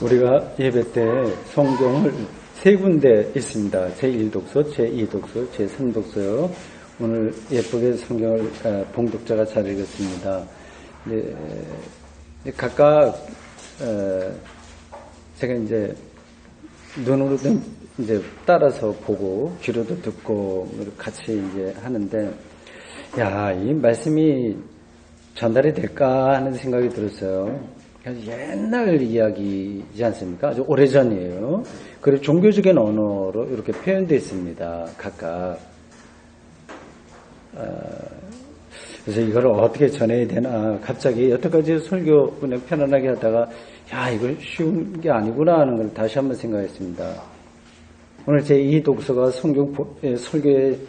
우리가 예배 때 성경을 세 군데 있습니다. 제1독서, 제2독서, 제3독서요. 오늘 예쁘게 성경을 봉독자가 잘 읽었습니다. 각각 제가 이제 눈으로도 이제 따라서 보고 귀로도 듣고 같이 이제 하는데, 이 말씀이 전달이 될까 하는 생각이 들었어요. 옛날 이야기이지 않습니까? 아주 오래전이에요. 그리고 종교적인 언어로 이렇게 표현되어 있습니다. 각각. 그래서 이걸 어떻게 전해야 되나 갑자기 여태까지 설교 그냥 편안하게 하다가 이거 쉬운 게 아니구나 하는 걸 다시 한번 생각했습니다. 오늘 제 이 독서가 설교의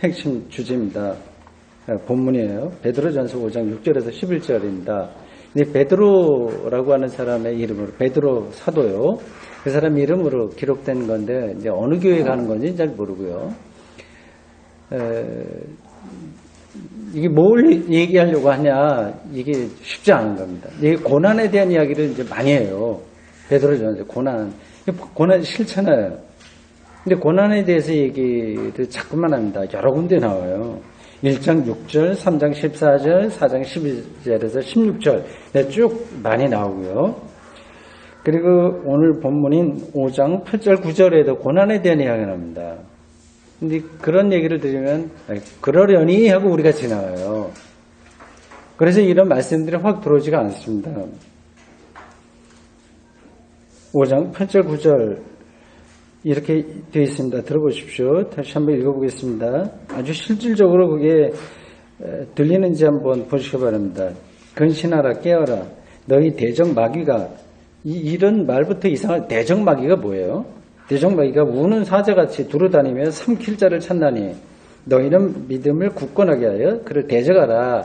핵심 주제입니다. 본문이에요. 베드로전서 5장 6절에서 11절입니다. 베드로라고 하는 사람의 이름으로, 베드로 사도요. 그 사람 이름으로 기록된 건데, 이제 어느 교회 가는 건지 잘 모르고요. 이게 뭘 얘기하려고 하냐, 이게 쉽지 않은 겁니다. 이게 고난에 대한 이야기를 이제 많이 해요. 베드로전서 고난 싫잖아요. 근데 고난에 대해서 얘기를 자꾸만 합니다. 여러 군데 나와요. 1장 6절, 3장 14절, 4장 12절에서 16절 쭉 많이 나오고요. 그리고 오늘 본문인 5장 8절 9절에도 고난에 대한 이야기가 나옵니다. 근데 그런 얘기를 들으면 그러려니 하고 우리가 지나가요. 그래서 이런 말씀들이 확 들어오지가 않습니다. 5장 8절 9절 이렇게 되어 있습니다. 들어보십시오. 다시 한번 읽어보겠습니다. 아주 실질적으로 그게 들리는지 한번 보시기 바랍니다. 근신하라 깨어라 너희 대적마귀가 이런 말부터 이상한 대적마귀가 뭐예요? 대적마귀가 우는 사자같이 두루다니며 삼킬 자를 찾나니 너희는 믿음을 굳건하게 하여 그를 대적하라.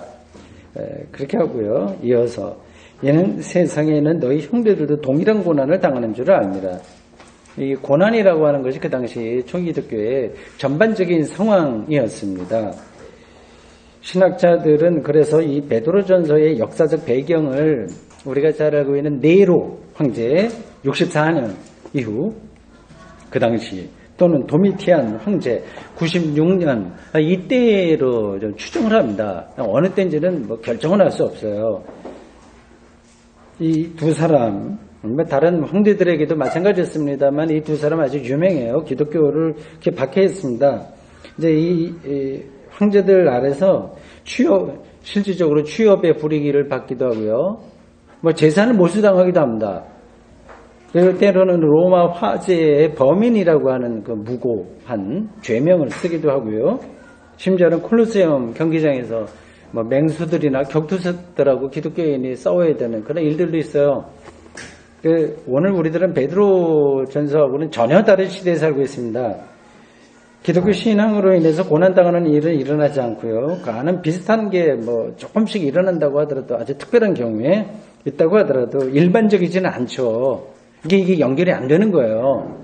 그렇게 하고요. 이어서 얘는 세상에 있는 너희 형제들도 동일한 고난을 당하는 줄 압니다. 이 고난이라고 하는 것이 그 당시 초기독교의 전반적인 상황이었습니다. 신학자들은 그래서 이 베드로전서의 역사적 배경을 우리가 잘 알고 있는 네로 황제 64년 이후 그 당시 또는 도미티안 황제 96년 이때로 좀 추정을 합니다. 어느 때인지는 결정은 할 수 없어요. 이 두 사람 다른 황제들에게도 마찬가지였습니다만 이 두 사람 아주 유명해요. 기독교를 이렇게 박해했습니다. 이제 이 황제들 아래서 실질적으로 취업의 불이익을 받기도 하고요. 재산을 몰수당하기도 합니다. 그리고 때로는 로마 화제의 범인이라고 하는 그 무고한 죄명을 쓰기도 하고요. 심지어는 콜로세움 경기장에서 맹수들이나 격투사들하고 기독교인이 싸워야 되는 그런 일들도 있어요. 오늘 우리들은 베드로전서하고는 전혀 다른 시대에 살고 있습니다. 기독교 신앙으로 인해서 고난당하는 일은 일어나지 않고요. 그는 비슷한 게 조금씩 일어난다고 하더라도 아주 특별한 경우에 있다고 하더라도 일반적이지는 않죠. 이게 연결이 안 되는 거예요.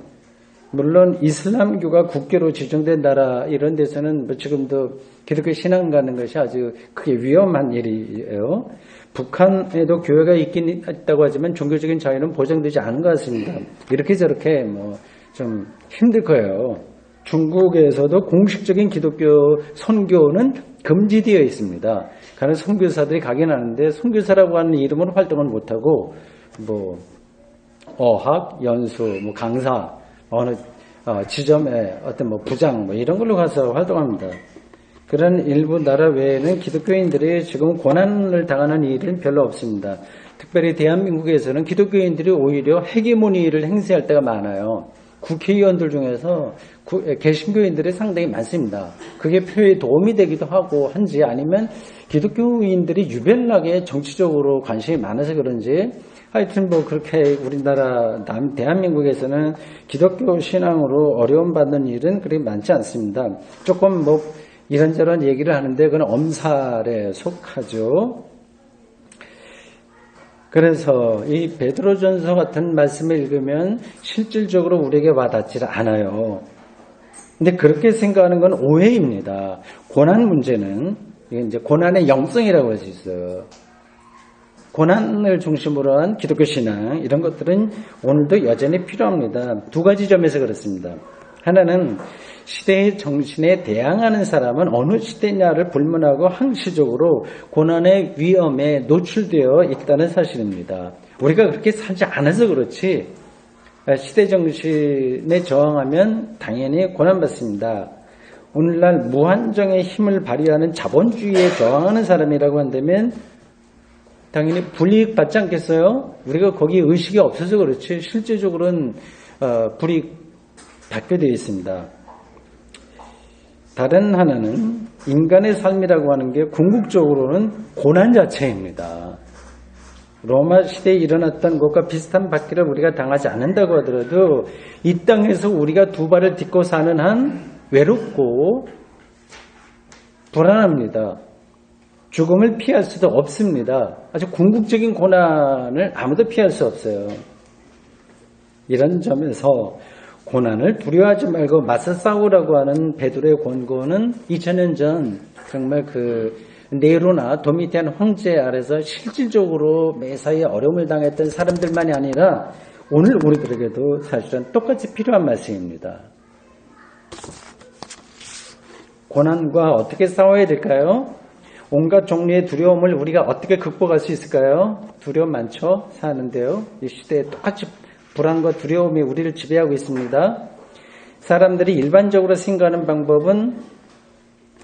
물론 이슬람교가 국교로 지정된 나라 이런 데서는 지금도 기독교 신앙 가는 것이 아주 크게 위험한 일이에요. 북한에도 교회가 있긴 있다고 하지만 종교적인 자유는 보장되지 않은 것 같습니다. 이렇게 저렇게 좀 힘들 거예요. 중국에서도 공식적인 기독교 선교는 금지되어 있습니다. 가는 선교사들이 가긴 하는데 선교사라고 하는 이름으로 활동을 못하고 어학, 연수, 강사 어느 지점에 어떤 부장 이런 걸로 가서 활동합니다. 그런 일부 나라 외에는 기독교인들이 지금 고난을 당하는 일은 별로 없습니다. 특별히 대한민국에서는 기독교인들이 오히려 헤게모니를 행사할 때가 많아요. 국회의원들 중에서 개신교인들이 상당히 많습니다. 그게 표에 도움이 되기도 하고 한지 아니면 기독교인들이 유별나게 정치적으로 관심이 많아서 그런지 하여튼 그렇게 우리나라 대한민국에서는 기독교 신앙으로 어려움받는 일은 그렇게 많지 않습니다. 조금 이런저런 얘기를 하는데 그건 엄살에 속하죠. 그래서 이 베드로전서 같은 말씀을 읽으면 실질적으로 우리에게 와닿지 않아요. 근데 그렇게 생각하는 건 오해입니다. 고난 문제는 이게 이제 고난의 영성이라고 할 수 있어요. 고난을 중심으로 한 기독교 신앙, 이런 것들은 오늘도 여전히 필요합니다. 두 가지 점에서 그렇습니다. 하나는 시대의 정신에 대항하는 사람은 어느 시대냐를 불문하고 항시적으로 고난의 위험에 노출되어 있다는 사실입니다. 우리가 그렇게 살지 않아서 그렇지 시대 정신에 저항하면 당연히 고난받습니다. 오늘날 무한정의 힘을 발휘하는 자본주의에 저항하는 사람이라고 한다면 당연히 불이익 받지 않겠어요? 우리가 거기에 의식이 없어서 그렇지 실제적으로는 불이익 받게 되어 있습니다. 다른 하나는 인간의 삶이라고 하는 게 궁극적으로는 고난 자체입니다. 로마 시대에 일어났던 것과 비슷한 박해를 우리가 당하지 않는다고 하더라도 이 땅에서 우리가 두 발을 딛고 사는 한 외롭고 불안합니다. 죽음을 피할 수도 없습니다. 아주 궁극적인 고난을 아무도 피할 수 없어요. 이런 점에서 고난을 두려워하지 말고 맞서 싸우라고 하는 베드로의 권고는 2000년 전 정말 네로나 도미티안 황제 아래서 실질적으로 매사에 어려움을 당했던 사람들만이 아니라 오늘 우리들에게도 사실은 똑같이 필요한 말씀입니다. 고난과 어떻게 싸워야 될까요? 온갖 종류의 두려움을 우리가 어떻게 극복할 수 있을까요? 두려움 많죠? 사는데요. 이 시대에 똑같이 불안과 두려움이 우리를 지배하고 있습니다. 사람들이 일반적으로 생각하는 방법은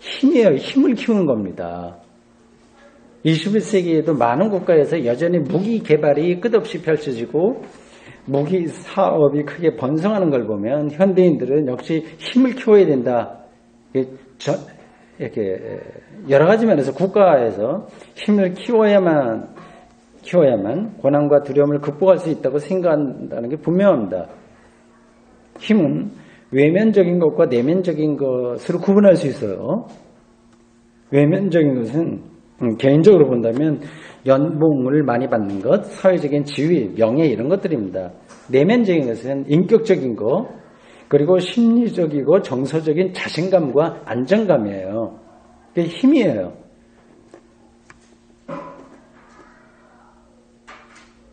힘이에요. 힘을 키우는 겁니다. 21세기에도 많은 국가에서 여전히 무기 개발이 끝없이 펼쳐지고 무기 사업이 크게 번성하는 걸 보면 현대인들은 역시 힘을 키워야 된다. 이렇게 여러 가지 면에서 국가에서 힘을 키워야만 고난과 두려움을 극복할 수 있다고 생각한다는 게 분명합니다. 힘은 외면적인 것과 내면적인 것으로 구분할 수 있어요. 외면적인 것은 개인적으로 본다면 연봉을 많이 받는 것, 사회적인 지위, 명예 이런 것들입니다. 내면적인 것은 인격적인 것, 그리고 심리적이고 정서적인 자신감과 안정감이에요. 그게 힘이에요.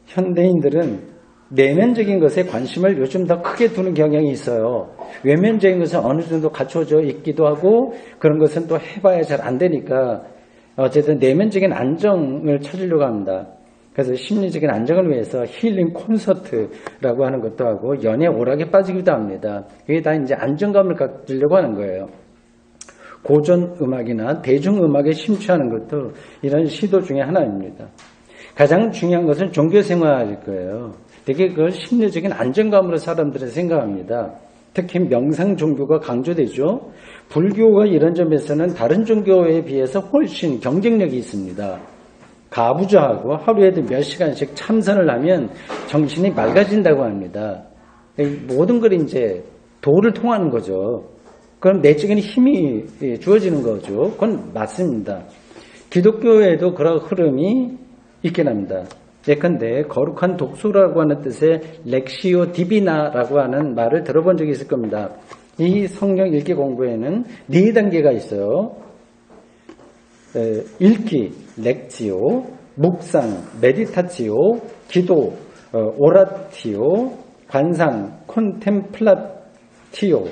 현대인들은 내면적인 것에 관심을 요즘 더 크게 두는 경향이 있어요. 외면적인 것은 어느 정도 갖춰져 있기도 하고 그런 것은 또 해봐야 잘 안 되니까 어쨌든 내면적인 안정을 찾으려고 합니다. 그래서 심리적인 안정을 위해서 힐링 콘서트라고 하는 것도 하고 연애 오락에 빠지기도 합니다. 이게 다 이제 안정감을 갖으려고 하는 거예요. 고전 음악이나 대중 음악에 심취하는 것도 이런 시도 중에 하나입니다. 가장 중요한 것은 종교 생활일 거예요. 되게 그걸 심리적인 안정감으로 사람들은 생각합니다. 특히 명상 종교가 강조되죠. 불교가 이런 점에서는 다른 종교에 비해서 훨씬 경쟁력이 있습니다. 가부좌하고 하루에도 몇 시간씩 참선을 하면 정신이 맑아진다고 합니다. 모든 걸 이제 도를 통하는 거죠. 그럼 내적인 힘이 주어지는 거죠. 그건 맞습니다. 기독교에도 그런 흐름이 있긴 합니다. 예컨대 거룩한 독서라고 하는 뜻의 렉시오 디비나라고 하는 말을 들어본 적이 있을 겁니다. 이 성경 읽기 공부에는 4단계가 있어요. 읽기, 렉지오, 묵상, 메디타치오, 기도, 오라티오, 관상, 콘템플라티오.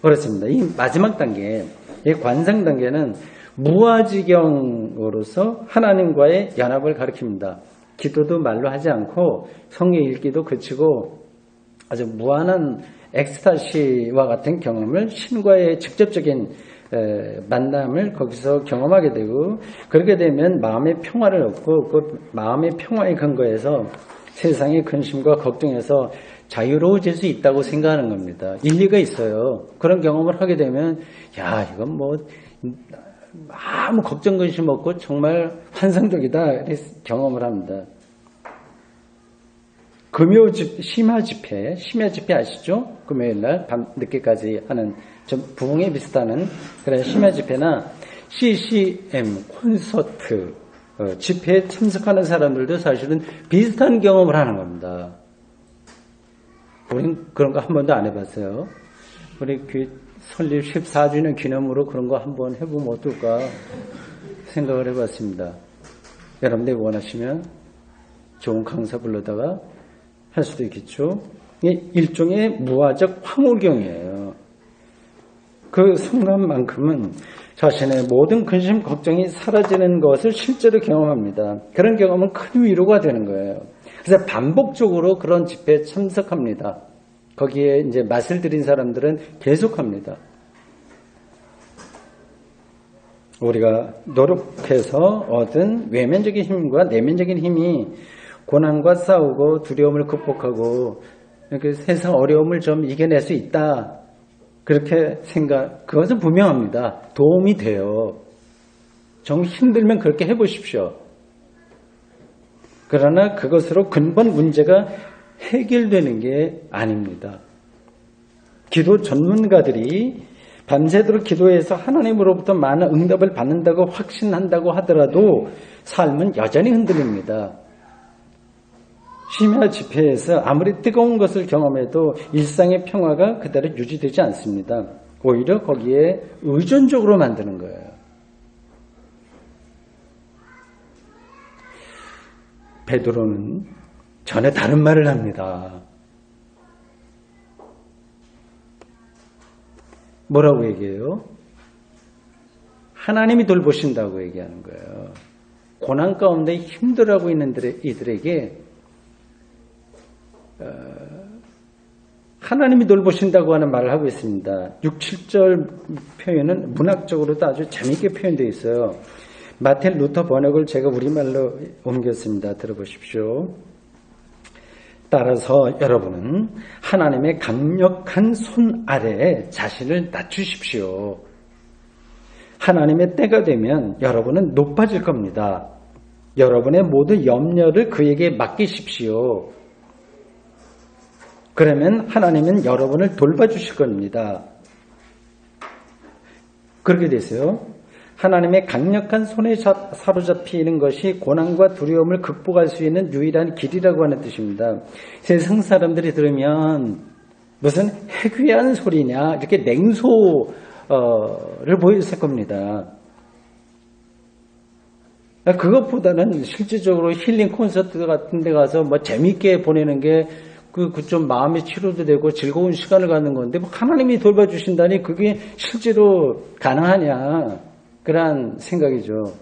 그렇습니다. 이 마지막 단계, 이 관상 단계는 무아지경으로서 하나님과의 연합을 가리킵니다. 기도도 말로 하지 않고 성경 읽기도 그치고 아주 무한한 엑스타시와 같은 경험을 신과의 직접적인 만남을 거기서 경험하게 되고 그렇게 되면 마음의 평화를 얻고 그 마음의 평화의 근거에서 세상의 근심과 걱정에서 자유로워질 수 있다고 생각하는 겁니다. 일리가 있어요. 그런 경험을 하게 되면 야 이건 뭐 아무 걱정 근심 없고 정말 환상적이다 이렇게 경험을 합니다. 금요 심야 집회 아시죠? 금요일날 밤 늦게까지 하는 좀 부흥에 비슷한 그런 심야 집회나 CCM 콘서트 집회에 참석하는 사람들도 사실은 비슷한 경험을 하는 겁니다. 우린 그런 거 한 번도 안 해봤어요. 우리 설립 14주년 기념으로 그런 거 한번 해보면 어떨까 생각을 해봤습니다. 여러분들이 원하시면 좋은 강사 불러다가 할 수도 있겠죠. 일종의 무화적 황홀경이에요. 그 순간만큼은 자신의 모든 근심 걱정이 사라지는 것을 실제로 경험합니다. 그런 경험은 큰 위로가 되는 거예요. 그래서 반복적으로 그런 집회에 참석합니다. 거기에 이제 맛을 들인 사람들은 계속합니다. 우리가 노력해서 얻은 외면적인 힘과 내면적인 힘이 고난과 싸우고 두려움을 극복하고 세상 어려움을 좀 이겨낼 수 있다. 그렇게 그것은 분명합니다. 도움이 돼요. 정 힘들면 그렇게 해보십시오. 그러나 그것으로 근본 문제가 해결되는 게 아닙니다. 기도 전문가들이 밤새도록 기도해서 하나님으로부터 많은 응답을 받는다고 확신한다고 하더라도 삶은 여전히 흔들립니다. 심야 집회에서 아무리 뜨거운 것을 경험해도 일상의 평화가 그대로 유지되지 않습니다. 오히려 거기에 의존적으로 만드는 거예요. 베드로는 전혀 다른 말을 합니다. 뭐라고 얘기해요? 하나님이 돌보신다고 얘기하는 거예요. 고난 가운데 힘들어하고 있는 이들에게 하나님이 돌보신다고 하는 말을 하고 있습니다. 6, 7절 표현은 문학적으로도 아주 재미있게 표현되어 있어요. 마틴 루터 번역을 제가 우리말로 옮겼습니다. 들어보십시오. 따라서 여러분은 하나님의 강력한 손 아래에 자신을 낮추십시오. 하나님의 때가 되면 여러분은 높아질 겁니다. 여러분의 모든 염려를 그에게 맡기십시오. 그러면 하나님은 여러분을 돌봐주실 겁니다. 그렇게 됐어요. 하나님의 강력한 손에 사로잡히는 것이 고난과 두려움을 극복할 수 있는 유일한 길이라고 하는 뜻입니다. 세상 사람들이 들으면 무슨 해괴한 소리냐 이렇게 냉소를 보였을 겁니다. 그것보다는 실질적으로 힐링 콘서트 같은 데 가서 뭐 재미있게 보내는 게 좀 마음의 치료도 되고 즐거운 시간을 갖는 건데 뭐 하나님이 돌봐주신다니 그게 실제로 가능하냐 그런 생각이죠.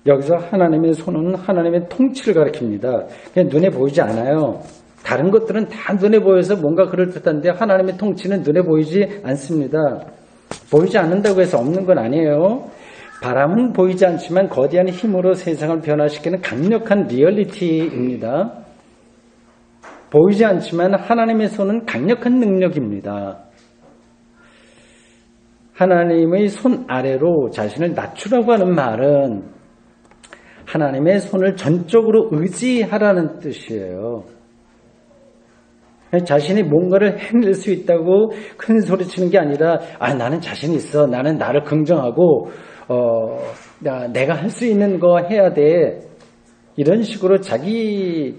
여기서 하나님의 손은 하나님의 통치를 가리킵니다. 그냥 눈에 보이지 않아요. 다른 것들은 다 눈에 보여서 뭔가 그럴듯한데 하나님의 통치는 눈에 보이지 않습니다. 보이지 않는다고 해서 없는 건 아니에요. 바람은 보이지 않지만 거대한 힘으로 세상을 변화시키는 강력한 리얼리티입니다. 보이지 않지만 하나님의 손은 강력한 능력입니다. 하나님의 손 아래로 자신을 낮추라고 하는 말은 하나님의 손을 전적으로 의지하라는 뜻이에요. 자신이 뭔가를 해낼 수 있다고 큰 소리 치는 게 아니라 나는 자신 있어. 나는 나를 긍정하고 내가 할 수 있는 거 해야 돼. 이런 식으로 자기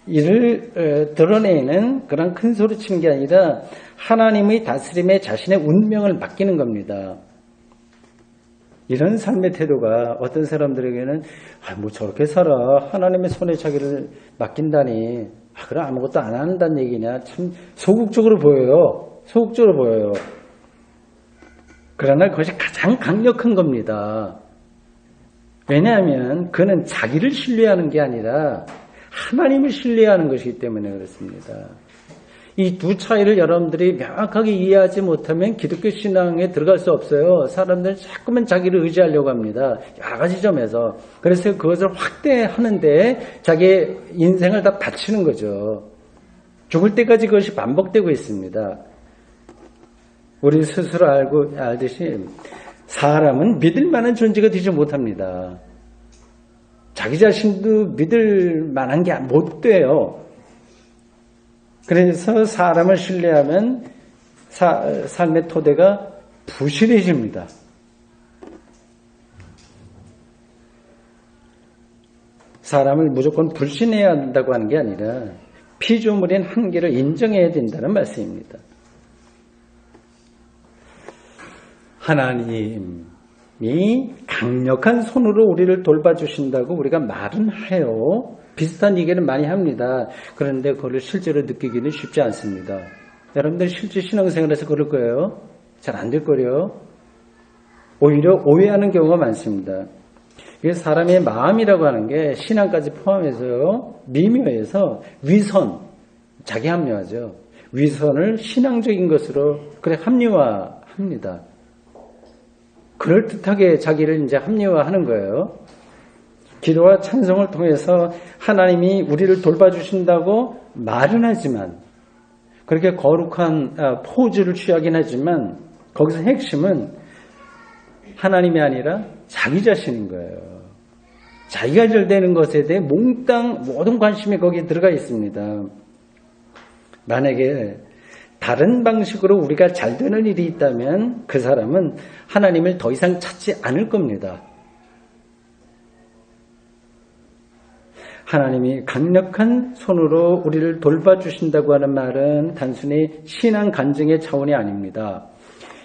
일을 드러내는 그런 큰 소리 치는 게 아니라 하나님의 다스림에 자신의 운명을 맡기는 겁니다. 이런 삶의 태도가 어떤 사람들에게는 뭐 저렇게 살아 하나님의 손에 자기를 맡긴다니 그럼 아무것도 안 한다는 얘기냐 참 소극적으로 보여요. 소극적으로 보여요. 그러나 그것이 가장 강력한 겁니다. 왜냐하면 그는 자기를 신뢰하는 게 아니라 하나님을 신뢰하는 것이기 때문에 그렇습니다. 이 두 차이를 여러분들이 명확하게 이해하지 못하면 기독교 신앙에 들어갈 수 없어요. 사람들은 자꾸만 자기를 의지하려고 합니다. 여러 가지 점에서. 그래서 그것을 확대하는데 자기의 인생을 다 바치는 거죠. 죽을 때까지 그것이 반복되고 있습니다. 우리 스스로 알듯이 사람은 믿을 만한 존재가 되지 못합니다. 자기 자신도 믿을 만한 게 못 돼요. 그래서 사람을 신뢰하면 삶의 토대가 부실해집니다. 사람을 무조건 불신해야 한다고 하는 게 아니라 피조물인 한계를 인정해야 된다는 말씀입니다. 하나님, 강력한 손으로 우리를 돌봐주신다고 우리가 말은 해요. 비슷한 얘기는 많이 합니다. 그런데 그걸 실제로 느끼기는 쉽지 않습니다. 여러분들 실제 신앙생활에서 그럴 거예요. 잘 안 될 거예요. 오히려 오해하는 경우가 많습니다. 사람의 마음이라고 하는 게 신앙까지 포함해서요. 미묘해서 위선, 자기 합리화죠. 위선을 신앙적인 것으로 그래 합리화합니다. 그럴듯하게 자기를 이제 합리화하는 거예요. 기도와 찬송을 통해서 하나님이 우리를 돌봐주신다고 말은 하지만 그렇게 거룩한 포즈를 취하긴 하지만 거기서 핵심은 하나님이 아니라 자기 자신인 거예요. 자기가 잘 되는 것에 대해 몽땅 모든 관심이 거기에 들어가 있습니다. 만약에 다른 방식으로 우리가 잘 되는 일이 있다면 그 사람은 하나님을 더 이상 찾지 않을 겁니다. 하나님이 강력한 손으로 우리를 돌봐주신다고 하는 말은 단순히 신앙 간증의 차원이 아닙니다.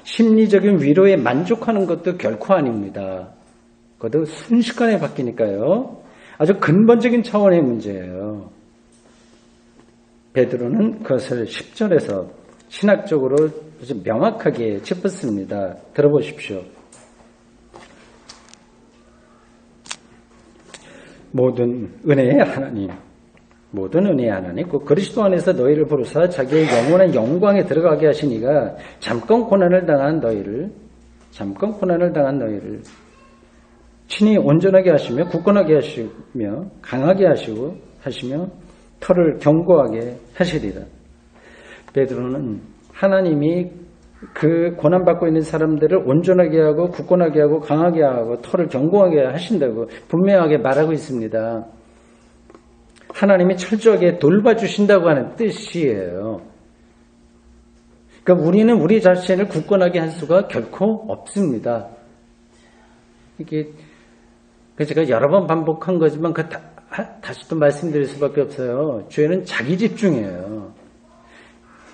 심리적인 위로에 만족하는 것도 결코 아닙니다. 그것도 순식간에 바뀌니까요. 아주 근본적인 차원의 문제예요. 베드로는 그것을 10절에서 신학적으로 아주 명확하게 짚었습니다. 들어보십시오. 모든 은혜의 하나님, 그 그리스도 안에서 너희를 부르사 자기의 영원한 영광에 들어가게 하시니가 잠깐 고난을 당한 너희를 친히 온전하게 하시며 굳건하게 하시며 강하게 하시며 털을 견고하게 하시리라. 베드로는 하나님이 그 고난받고 있는 사람들을 온전하게 하고 굳건하게 하고 강하게 하고 털을 견고하게 하신다고 분명하게 말하고 있습니다. 하나님이 철저하게 돌봐주신다고 하는 뜻이에요. 그러니까 우리는 우리 자신을 굳건하게 할 수가 결코 없습니다. 이게 제가 여러 번 반복한 거지만 다시 또 말씀드릴 수밖에 없어요. 죄는 자기 집중이에요.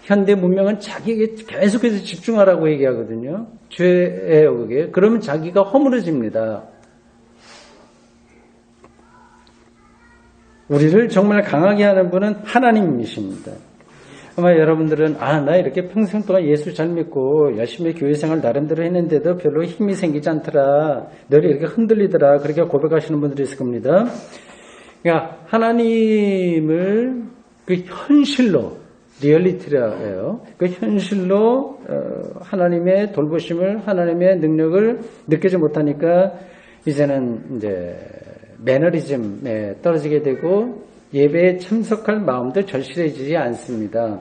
현대 문명은 자기에게 계속해서 집중하라고 얘기하거든요. 죄예요, 그게. 그러면 자기가 허물어집니다. 우리를 정말 강하게 하는 분은 하나님이십니다. 아마 여러분들은 나 이렇게 평생 동안 예수 잘 믿고 열심히 교회생활 나름대로 했는데도 별로 힘이 생기지 않더라. 늘 이렇게 흔들리더라. 그렇게 고백하시는 분들이 있을 겁니다. 그러니까 하나님을 그 현실로 리얼리티라예요. 그 현실로 하나님의 돌보심을 하나님의 능력을 느끼지 못하니까 이제는 이제 매너리즘에 떨어지게 되고 예배에 참석할 마음도 절실해지지 않습니다.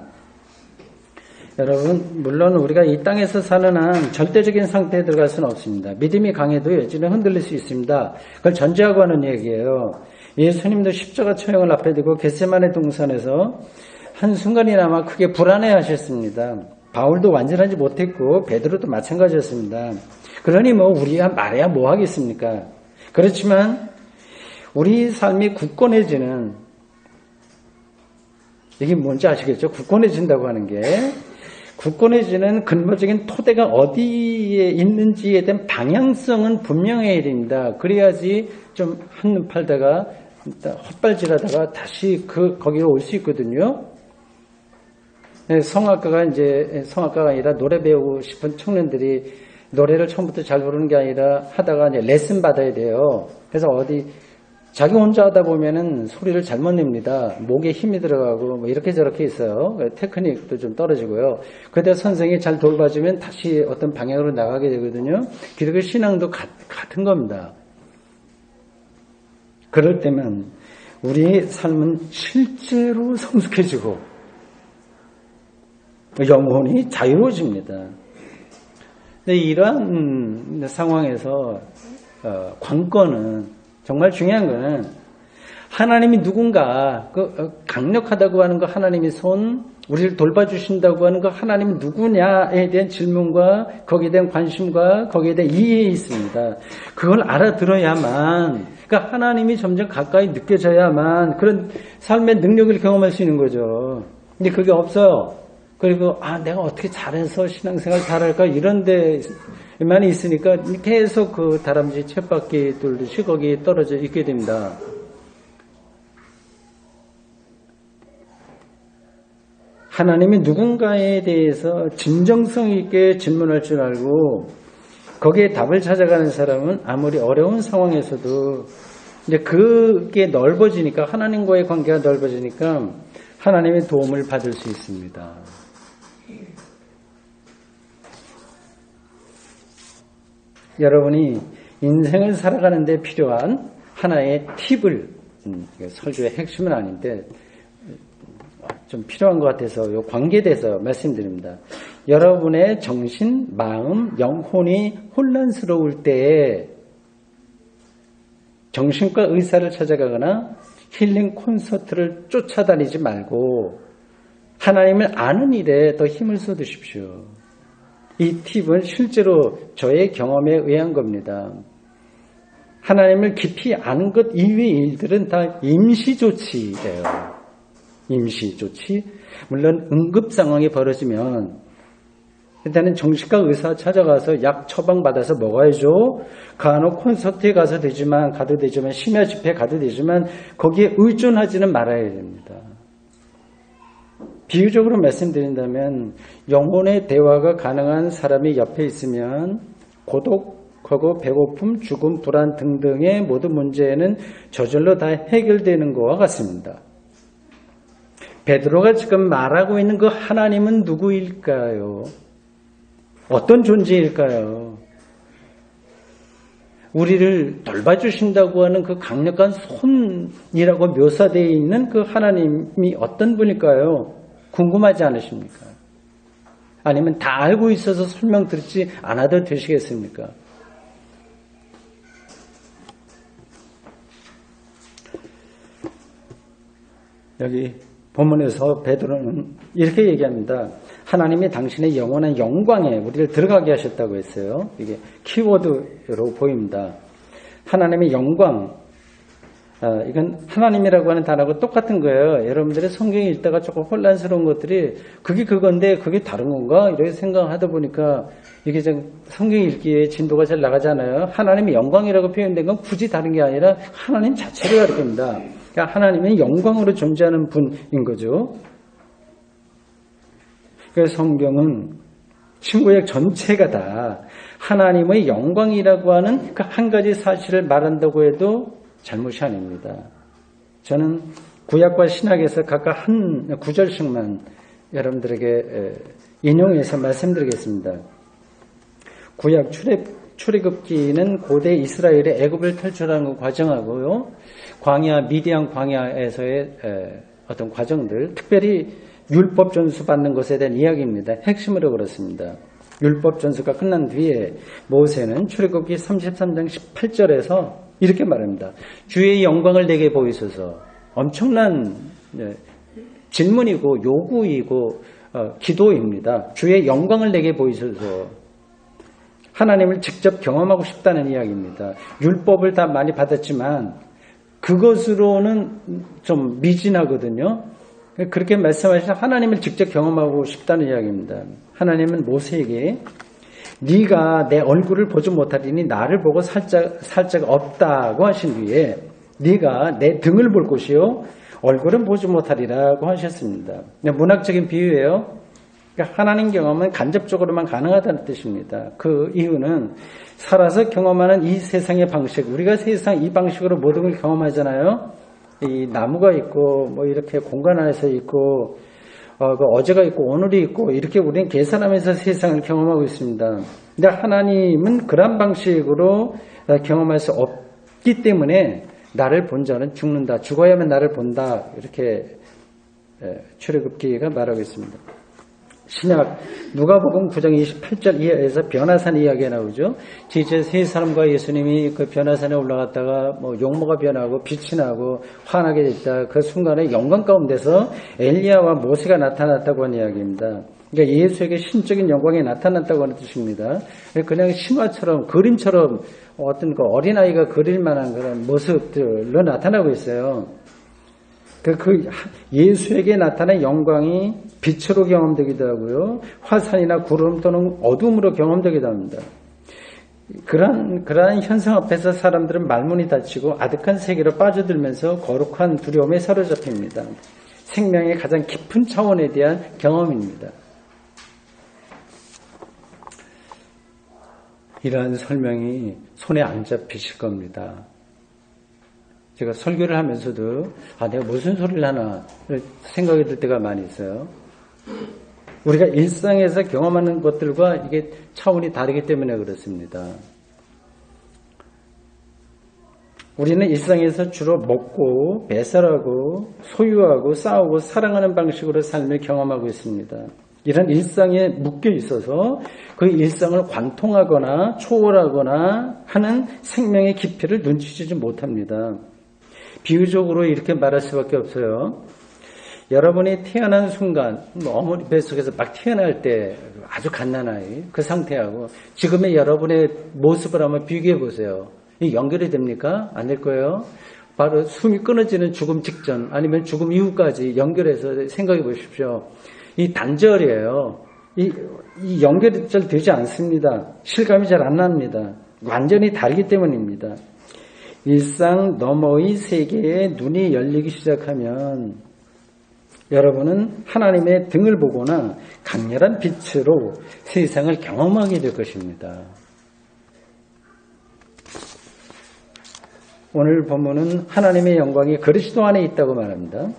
여러분 물론 우리가 이 땅에서 사는 한 절대적인 상태에 들어갈 수는 없습니다. 믿음이 강해도 여전히 흔들릴 수 있습니다. 그걸 전제하고 하는 얘기예요. 예수님도 십자가 처형을 앞에 두고 겟세마네 동산에서 한순간이나마 크게 불안해하셨습니다. 바울도 완전하지 못했고 베드로도 마찬가지였습니다. 그러니 우리가 말해야 뭐 하겠습니까? 그렇지만 우리 삶이 굳건해지는, 이게 뭔지 아시겠죠? 굳건해진다고 하는 게 굳건해지는 근본적인 토대가 어디에 있는지에 대한 방향성은 분명해야 됩니다. 그래야지 좀 한눈 팔다가 헛발질하다가 다시 거기로 올 수 있거든요. 성악가가 아니라 노래 배우고 싶은 청년들이 노래를 처음부터 잘 부르는 게 아니라 하다가 이제 레슨 받아야 돼요. 그래서 자기 혼자 하다 보면은 소리를 잘못 냅니다. 목에 힘이 들어가고 이렇게 저렇게 있어요. 테크닉도 좀 떨어지고요. 그때 선생이 잘 돌봐주면 다시 어떤 방향으로 나가게 되거든요. 그리고 신앙도 같은 겁니다. 그럴 때면 우리 삶은 실제로 성숙해지고 영혼이 자유로워집니다. 근데 이러한 상황에서 관건은 정말 중요한 거는 하나님이 누군가 강력하다고 하는 거 하나님의 손, 우리를 돌봐주신다고 하는 거 하나님이 누구냐에 대한 질문과 거기에 대한 관심과 거기에 대한 이해에 있습니다. 그걸 알아들어야만, 그러니까 하나님이 점점 가까이 느껴져야만 그런 삶의 능력을 경험할 수 있는 거죠. 근데 그게 없어요. 그리고 내가 어떻게 잘해서 신앙생활 잘할까 이런 데만 있으니까 계속 그 다람쥐 쳇바퀴 돌듯이 거기에 떨어져 있게 됩니다. 하나님이 누군가에 대해서 진정성 있게 질문할 줄 알고 거기에 답을 찾아가는 사람은 아무리 어려운 상황에서도 이제 그게 넓어지니까, 하나님과의 관계가 넓어지니까 하나님의 도움을 받을 수 있습니다. 여러분이 인생을 살아가는 데 필요한 하나의 팁을, 설교의 핵심은 아닌데 좀 필요한 것 같아서 이 관계에 대해서 말씀드립니다. 여러분의 정신, 마음, 영혼이 혼란스러울 때에 정신과 의사를 찾아가거나 힐링 콘서트를 쫓아다니지 말고 하나님을 아는 일에 더 힘을 쏟으십시오. 이 팁은 실제로 저의 경험에 의한 겁니다. 하나님을 깊이 아는 것 이외의 일들은 다 임시조치예요. 임시조치. 물론 응급 상황이 벌어지면 일단은 정신과 의사 찾아가서 약 처방받아서 먹어야죠. 간혹 콘서트에 가도 되지만 심야 집회에 가도 되지만 거기에 의존하지는 말아야 됩니다. 비유적으로 말씀드린다면 영혼의 대화가 가능한 사람이 옆에 있으면 고독하고 배고픔, 죽음, 불안 등등의 모든 문제는 저절로 다 해결되는 것과 같습니다. 베드로가 지금 말하고 있는 그 하나님은 누구일까요? 어떤 존재일까요? 우리를 돌봐주신다고 하는 그 강력한 손이라고 묘사되어 있는 그 하나님이 어떤 분일까요? 궁금하지 않으십니까? 아니면 다 알고 있어서 설명 듣지 않아도 되시겠습니까? 여기 본문에서 베드로는 이렇게 얘기합니다. 하나님이 당신의 영원한 영광에 우리를 들어가게 하셨다고 했어요. 이게 키워드로 보입니다. 하나님의 영광, 이건 하나님이라고 하는 단어하고 똑같은 거예요. 여러분들의 성경에 읽다가 조금 혼란스러운 것들이 그게 그건데 그게 다른 건가? 이렇게 생각하다 보니까 이게 좀 성경 읽기에 진도가 잘 나가잖아요. 하나님의 영광이라고 표현된 건 굳이 다른 게 아니라 하나님 자체를 가리킵니다. 그러니까 하나님은 영광으로 존재하는 분인 거죠. 그래서 성경은 신구약 전체가 다 하나님의 영광이라고 하는 그 한 가지 사실을 말한다고 해도 잘못이 아닙니다. 저는 구약과 신약에서 각각 한 구절씩만 여러분들에게 인용해서 말씀드리겠습니다. 구약 출애굽기는 고대 이스라엘의 애굽을 탈출하는 과정하고요, 광야 미디안 광야에서의 어떤 과정들, 특별히 율법 전수 받는 것에 대한 이야기입니다. 핵심으로 그렇습니다. 율법 전수가 끝난 뒤에 모세는 출애굽기 33장 18절에서 이렇게 말합니다. 주의 영광을 내게 보이소서. 엄청난 질문이고 요구이고 기도입니다. 주의 영광을 내게 보이소서. 하나님을 직접 경험하고 싶다는 이야기입니다. 율법을 다 많이 받았지만 그것으로는 좀 미진하거든요. 그렇게 말씀하시면 하나님을 직접 경험하고 싶다는 이야기입니다. 하나님은 모세에게 네가 내 얼굴을 보지 못하리니 나를 보고 살짝 없다고 하신 뒤에 네가 내 등을 볼 것이요 얼굴은 보지 못하리라고 하셨습니다. 문학적인 비유예요. 그러니까 하나님 경험은 간접적으로만 가능하다는 뜻입니다. 그 이유는 살아서 경험하는 이 세상의 방식, 우리가 세상 이 방식으로 모든 걸 경험하잖아요. 이 나무가 있고 뭐 이렇게 공간 안에서 있고 그 어제가 있고 오늘이 있고 이렇게 우리는 계산하면서 세상을 경험하고 있습니다. 근데 하나님은 그런 방식으로 경험할 수 없기 때문에 나를 본 자는 죽는다. 죽어야만 나를 본다. 이렇게 출애굽기가 말하고 있습니다. 신약 누가복음 9장 28절 이하에서 변화산 이야기가 나오죠. 이제 세 사람과 예수님이 그 변화산에 올라갔다가 뭐 용모가 변하고 빛이 나고 환하게 됐다. 그 순간에 영광 가운데서 엘리야와 모세가 나타났다고 하는 이야기입니다. 그러니까 예수에게 신적인 영광이 나타났다고 하는 뜻입니다. 그냥 신화처럼 그림처럼 어떤 그 어린아이가 그릴 만한 그런 모습들로 나타나고 있어요. 그 예수에게 나타난 영광이 빛으로 경험되기도 하고요. 화산이나 구름 또는 어둠으로 경험되기도 합니다. 그러한 현상 앞에서 사람들은 말문이 닫히고 아득한 세계로 빠져들면서 거룩한 두려움에 사로잡힙니다. 생명의 가장 깊은 차원에 대한 경험입니다. 이러한 설명이 손에 안 잡히실 겁니다. 제가 설교를 하면서도 내가 무슨 소리를 하나 생각이 들 때가 많이 있어요. 우리가 일상에서 경험하는 것들과 이게 차원이 다르기 때문에 그렇습니다. 우리는 일상에서 주로 먹고 배설하고 소유하고 싸우고 사랑하는 방식으로 삶을 경험하고 있습니다. 이런 일상에 묶여 있어서 그 일상을 관통하거나 초월하거나 하는 생명의 깊이를 눈치채지 못합니다. 비유적으로 이렇게 말할 수밖에 없어요. 여러분이 태어난 순간 어머니 뱃속에서 막 태어날 때 아주 갓난아이 그 상태하고 지금의 여러분의 모습을 한번 비교해 보세요. 이 연결이 됩니까? 안 될 거예요. 바로 숨이 끊어지는 죽음 직전 아니면 죽음 이후까지 연결해서 생각해 보십시오. 이 단절이에요. 이 연결이 잘 되지 않습니다. 실감이 잘 안 납니다. 완전히 다르기 때문입니다. 일상 너머의 세계에 눈이 열리기 시작하면 여러분은 하나님의 등을 보거나 강렬한 빛으로 세상을 경험하게 될 것입니다. 오늘 본문은 하나님의 영광이 그리스도 안에 있다고 말합니다.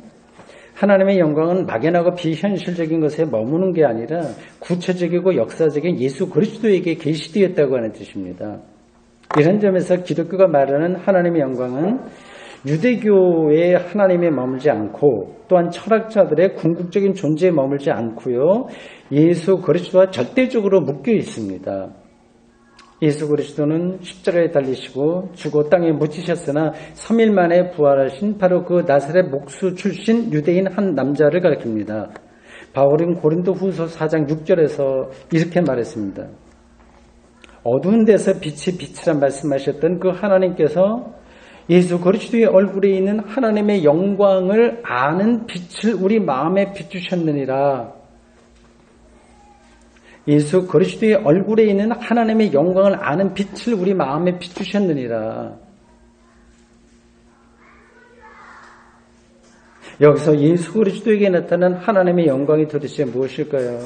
하나님의 영광은 막연하고 비현실적인 것에 머무는 게 아니라 구체적이고 역사적인 예수 그리스도에게 계시되었다고 하는 뜻입니다. 이런 점에서 기독교가 말하는 하나님의 영광은 유대교의 하나님에 머물지 않고 또한 철학자들의 궁극적인 존재에 머물지 않고요. 예수 그리스도와 절대적으로 묶여 있습니다. 예수 그리스도는 십자가에 달리시고 죽어 땅에 묻히셨으나 3일 만에 부활하신 바로 그 나사렛 목수 출신 유대인 한 남자를 가리킵니다. 바울은 고린도 후서 4장 6절에서 이렇게 말했습니다. 어두운 데서 빛이 빛이라 말씀하셨던 그 하나님께서 예수 그리스도의 얼굴에 있는 하나님의 영광을 아는 빛을 우리 마음에 비추셨느니라. 예수 그리스도의 얼굴에 있는 하나님의 영광을 아는 빛을 우리 마음에 비추셨느니라. 여기서 예수 그리스도에게 나타난 하나님의 영광이 도대체 무엇일까요?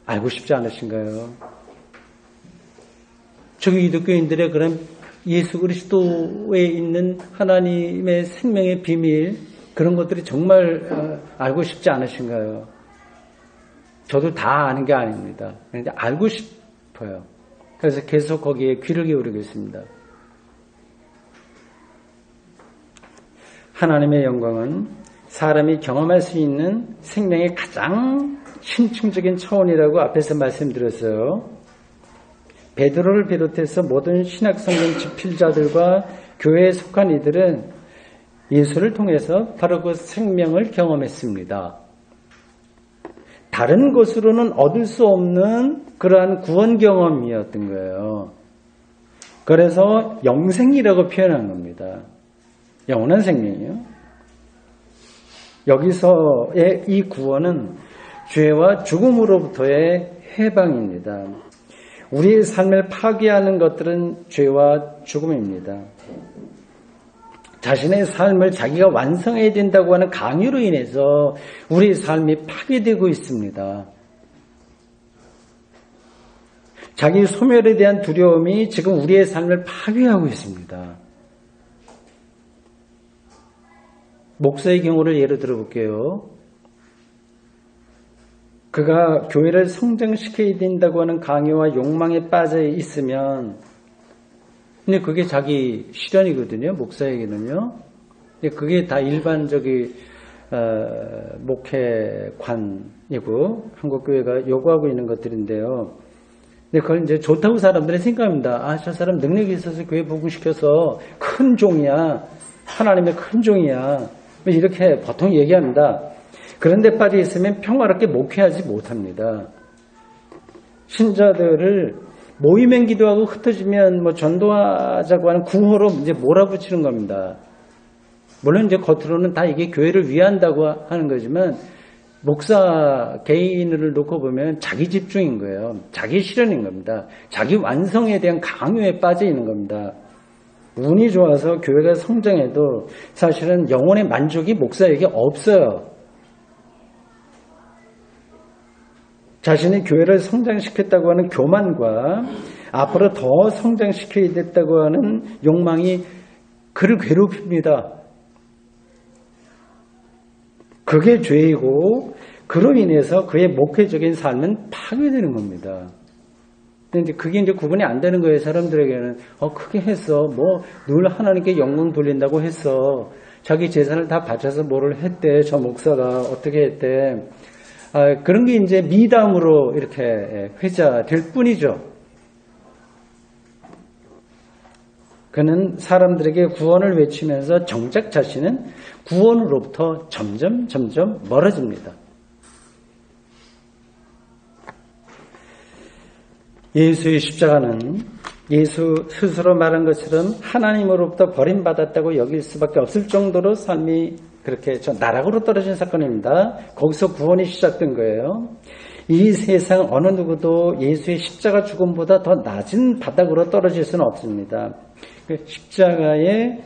알고 싶지 않으신가요? 저기 기독교인들의 그런 예수 그리스도에 있는 하나님의 생명의 비밀 그런 것들이 정말 알고 싶지 않으신가요? 저도 다 아는 게 아닙니다. 그런데 알고 싶어요. 그래서 계속 거기에 귀를 기울이겠습니다. 하나님의 영광은 사람이 경험할 수 있는 생명의 가장 심층적인 차원이라고 앞에서 말씀드렸어요. 베드로를 비롯해서 모든 신약성경 집필자들과 교회에 속한 이들은 예수를 통해서 바로 그 생명을 경험했습니다. 다른 것으로는 얻을 수 없는 그러한 구원 경험이었던 거예요. 그래서 영생이라고 표현한 겁니다. 영원한 생명이요. 여기서의 이 구원은 죄와 죽음으로부터의 해방입니다. 우리의 삶을 파괴하는 것들은 죄와 죽음입니다. 자신의 삶을 자기가 완성해야 된다고 하는 강요로 인해서 우리의 삶이 파괴되고 있습니다. 자기 소멸에 대한 두려움이 지금 우리의 삶을 파괴하고 있습니다. 목사의 경우를 예로 들어볼게요. 그가 교회를 성장시켜야 된다고 하는 강요와 욕망에 빠져 있으면 근데 그게 자기 실현이거든요. 목사에게는요. 근데 그게 다 일반적인 목회관이고 한국교회가 요구하고 있는 것들인데요. 근데 그걸 이제 좋다고 사람들이 생각합니다. 저 사람 능력이 있어서 교회 부흥시켜서 큰 종이야. 하나님의 큰 종이야. 이렇게 보통 얘기합니다. 그런데 빠져 있으면 평화롭게 목회하지 못합니다. 신자들을 모이면 기도하고 흩어지면 전도하자고 하는 구호로 이제 몰아붙이는 겁니다. 물론 이제 겉으로는 다 이게 교회를 위한다고 하는 거지만 목사 개인을 놓고 보면 자기 집중인 거예요. 자기 실현인 겁니다. 자기 완성에 대한 강요에 빠져 있는 겁니다. 운이 좋아서 교회가 성장해도 사실은 영혼의 만족이 목사에게 없어요. 자신이 교회를 성장시켰다고 하는 교만과 앞으로 더 성장시켜야 됐다고 하는 욕망이 그를 괴롭힙니다. 그게 죄이고 그로 인해서 그의 목회적인 삶은 파괴되는 겁니다. 근데 그게 이제 구분이 안 되는 거예요. 사람들에게는 크게 했어. 뭐 늘 하나님께 영광 돌린다고 했어. 자기 재산을 다 바쳐서 뭐를 했대. 저 목사가 어떻게 했대. 그런 게 이제 미담으로 이렇게 회자될 뿐이죠. 그는 사람들에게 구원을 외치면서 정작 자신은 구원으로부터 점점 멀어집니다. 예수의 십자가는 예수 스스로 말한 것처럼 하나님으로부터 버림받았다고 여길 수밖에 없을 정도로 삶이 그렇게 나락으로 떨어진 사건입니다. 거기서 구원이 시작된 거예요. 이 세상 어느 누구도 예수의 십자가 죽음보다 더 낮은 바닥으로 떨어질 수는 없습니다. 십자가에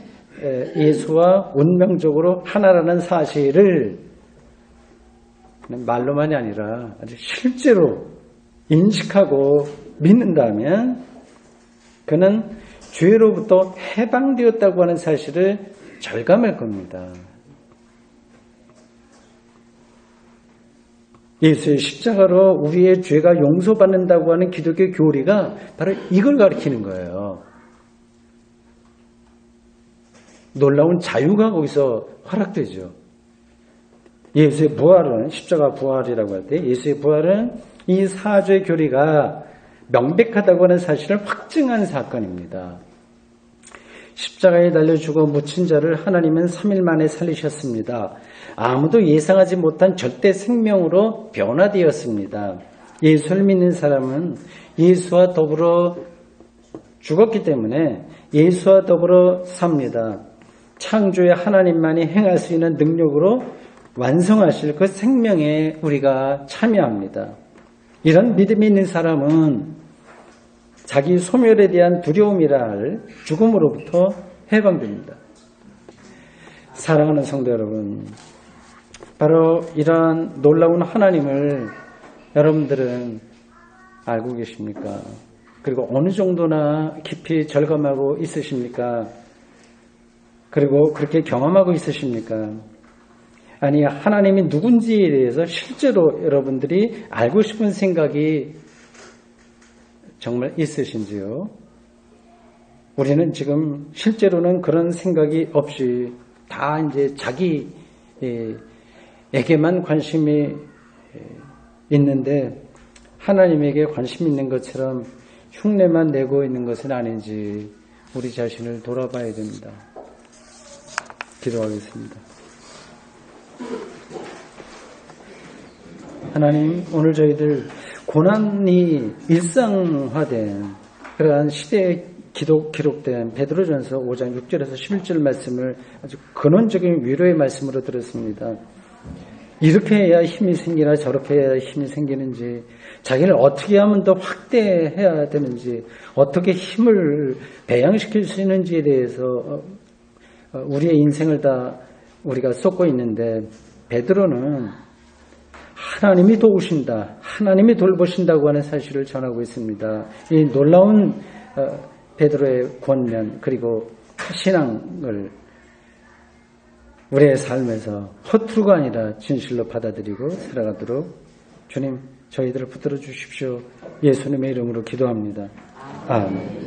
예수와 운명적으로 하나라는 사실을 말로만이 아니라 아주 실제로 인식하고 믿는다면 그는 죄로부터 해방되었다고 하는 사실을 절감할 겁니다. 예수의 십자가로 우리의 죄가 용서받는다고 하는 기독교 교리가 바로 이걸 가리키는 거예요. 놀라운 자유가 거기서 허락되죠. 예수의 부활은 십자가 부활이라고 할 때 예수의 부활은 이 사죄 교리가 명백하다고 하는 사실을 확증한 사건입니다. 십자가에 달려 죽어 묻힌 자를 하나님은 3일 만에 살리셨습니다. 아무도 예상하지 못한 절대 생명으로 변화되었습니다. 예수를 믿는 사람은 예수와 더불어 죽었기 때문에 예수와 더불어 삽니다. 창조의 하나님만이 행할 수 있는 능력으로 완성하실 그 생명에 우리가 참여합니다. 이런 믿음이 있는 사람은 자기 소멸에 대한 두려움이라 할 죽음으로부터 해방됩니다. 사랑하는 성도 여러분, 바로 이러한 놀라운 하나님을 여러분들은 알고 계십니까? 그리고 어느 정도나 깊이 절감하고 있으십니까? 그리고 그렇게 경험하고 있으십니까? 아니, 하나님이 누군지에 대해서 실제로 여러분들이 알고 싶은 생각이 정말 있으신지요? 우리는 지금 실제로는 그런 생각이 없이 다 이제 자기에게만 관심이 있는데 하나님에게 관심 있는 것처럼 흉내만 내고 있는 것은 아닌지 우리 자신을 돌아봐야 됩니다. 기도하겠습니다. 하나님, 오늘 저희들 고난이 일상화된 그러한 시대에 기록된 베드로전서 5장 6절에서 11절 말씀을 아주 근원적인 위로의 말씀으로 들었습니다. 이렇게 해야 힘이 생기나 저렇게 해야 힘이 생기는지, 자기를 어떻게 하면 더 확대해야 되는지, 어떻게 힘을 배양시킬 수 있는지에 대해서 우리의 인생을 다 우리가 쏟고 있는데, 베드로는 하나님이 도우신다, 하나님이 돌보신다고 하는 사실을 전하고 있습니다. 이 놀라운 베드로의 권면 그리고 신앙을 우리의 삶에서 허투루가 아니라 진실로 받아들이고 살아가도록 주님 저희들을 붙들어 주십시오. 예수님의 이름으로 기도합니다. 아멘.